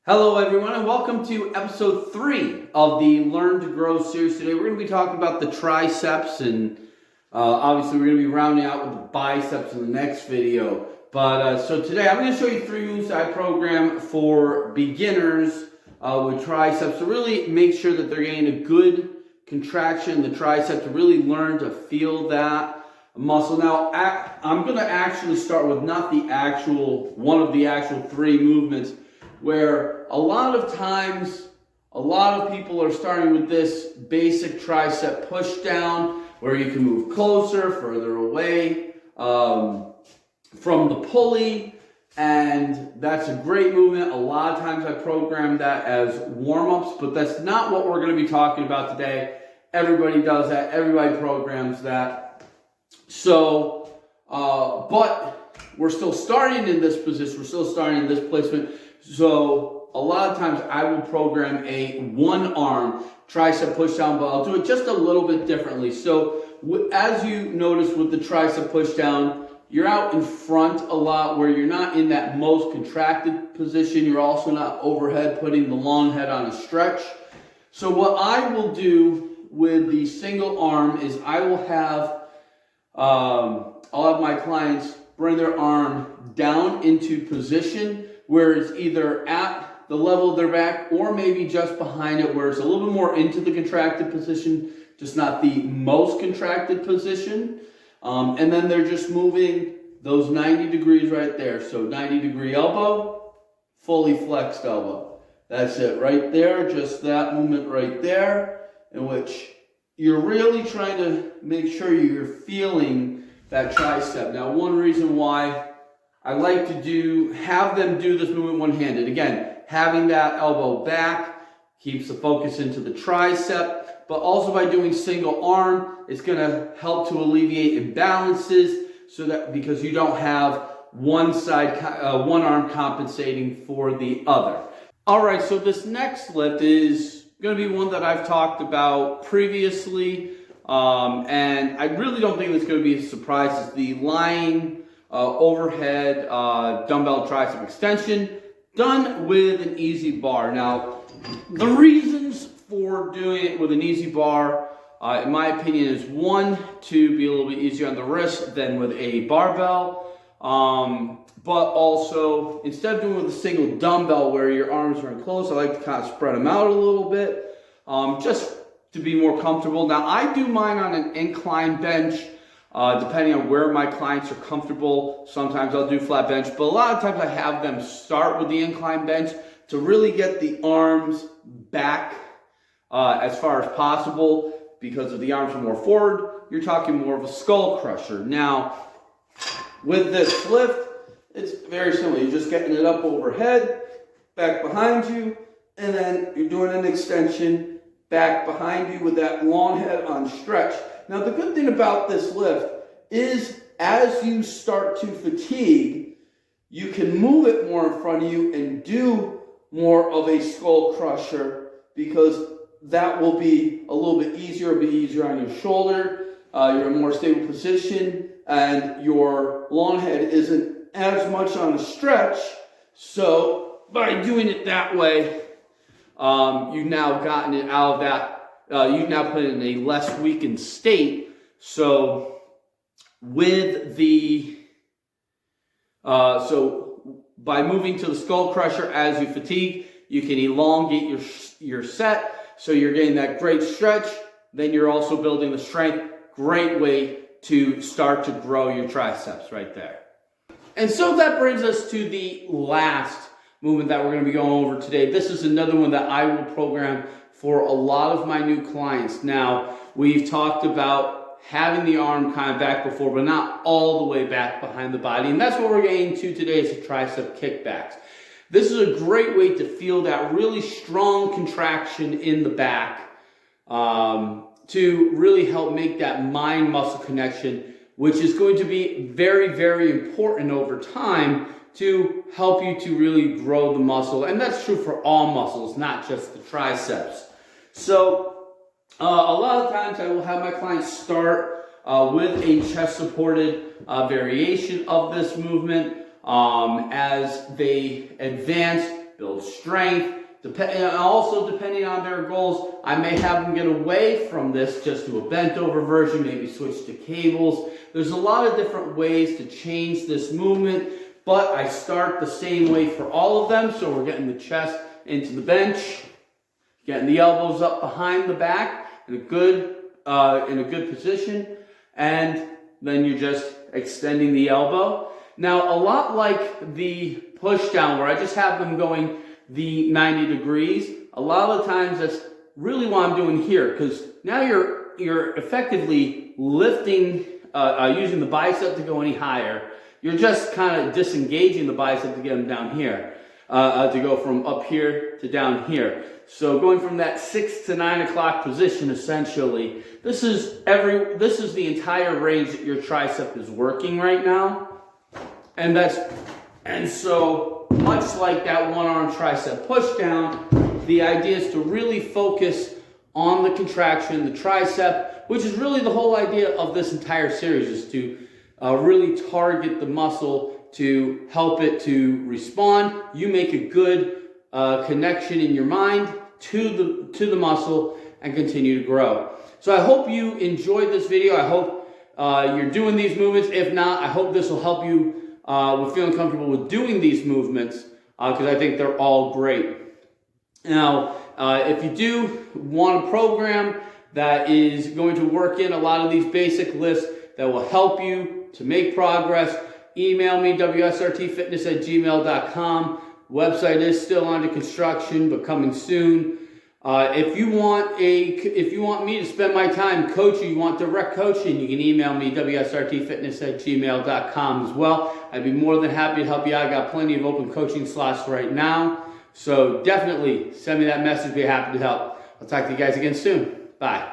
Hello everyone and welcome to episode 3 of the Learn to Grow series. Today we're going to be talking about the triceps and obviously we're going to be rounding out with the biceps in the next video. So today I'm going to show you 3 moves I program for beginners with triceps to really make sure that they're getting a good contraction in the tricep, to really learn to feel that muscle. Now I'm going to actually start with not the actual, one of the actual 3 movements, where a lot of times, a lot of people are starting with this basic tricep push down, where you can move closer, further away from the pulley, and that's a great movement. A lot of times I program that as warm-ups, but that's not what we're going to be talking about today. Everybody does that, everybody programs that. So, but we're still starting in this position, we're still starting in this placement. So a lot of times I will program a one-arm tricep push-down, but I'll do it just a little bit differently. So as you notice with the tricep push-down, you're out in front a lot, where you're not in that most contracted position. You're also not overhead, putting the long head on a stretch. So what I will do with the single arm is I will have, I'll have my clients bring their arm down into position, where it's either at the level of their back or maybe just behind it, where it's a little bit more into the contracted position, just not the most contracted position. And then they're just moving those 90 degrees right there. So 90-degree elbow, fully flexed elbow. That's it right there, just that movement right there, in which you're really trying to make sure you're feeling that tricep. Now, one reason why I like to have them do this movement one-handed. Again, having that elbow back keeps the focus into the tricep, but also by doing single arm, it's going to help to alleviate imbalances, so that because you don't have one side, one arm compensating for the other. All right, so this next lift is going to be one that I've talked about previously, and I really don't think it's going to be a surprise. It's the lying overhead dumbbell tricep extension done with an easy bar. Now, the reasons for doing it with an easy bar, in my opinion, is one, to be a little bit easier on the wrist than with a barbell, but also instead of doing it with a single dumbbell where your arms are enclosed, I like to kind of spread them out a little bit, just to be more comfortable. Now, I do mine on an incline bench. Depending on where my clients are comfortable, sometimes I'll do flat bench, but a lot of times I have them start with the incline bench to really get the arms back as far as possible, because if the arms are more forward, you're talking more of a skull crusher. Now, with this lift, it's very simple. You're just getting it up overhead, back behind you, and then you're doing an extension back behind you with that long head on stretch. Now, the good thing about this lift is as you start to fatigue, you can move it more in front of you and do more of a skull crusher, because that will be a little bit easier. It'll be easier on your shoulder. You're in a more stable position, and your long head isn't as much on a stretch. So by doing it that way, you've now gotten it out of that. You've now put it in a less weakened state. So with the, so by moving to the skull crusher as you fatigue, you can elongate your set. So you're getting that great stretch. Then you're also building the strength. Great way to start to grow your triceps right there. And so that brings us to the last movement that we're going to be going over today. This is another one that I will program for a lot of my new clients. Now, we've talked about having the arm kind of back before, but not all the way back behind the body. And that's what we're getting to today, is the tricep kickbacks. This is a great way to feel that really strong contraction in the back, to really help make that mind-muscle connection, which is going to be very, very important over time to help you to really grow the muscle. And that's true for all muscles, not just the triceps. So a lot of times I will have my clients start with a chest-supported variation of this movement. As they advance, build strength. Also, depending on their goals, I may have them get away from this just to a bent over version, maybe switch to cables. There's a lot of different ways to change this movement, but I start the same way for all of them. So we're getting the chest into the bench, getting the elbows up behind the back in a good position, and then you're just extending the elbow. Now, a lot like the push down where I just have them going the 90 degrees, a lot of the times that's really what I'm doing here, because now you're effectively lifting, using the bicep to go any higher. You're just kind of disengaging the bicep to get them down here, to go from up here to down here. So going from that 6 to 9 o'clock position, essentially, this is the entire range that your tricep is working right now. And so much like that one arm tricep push down, the idea is to really focus on the contraction, the tricep, which is really the whole idea of this entire series, is to really target the muscle to help it to respond. You make a good connection in your mind to the muscle and continue to grow. So I hope you enjoyed this video. I hope you're doing these movements. If not, I hope this will help you with feeling comfortable with doing these movements, because I think they're all great. Now, if you do want a program that is going to work in a lot of these basic lifts that will help you to make progress, email me, wsrtfitness@gmail.com. Website is still under construction, but coming soon. If you want me to spend my time coaching, you want direct coaching, you can email me, wsrtfitness@gmail.com as well. I'd be more than happy to help you out. I got plenty of open coaching slots right now. So definitely send me that message. Be happy to help. I'll talk to you guys again soon. Bye.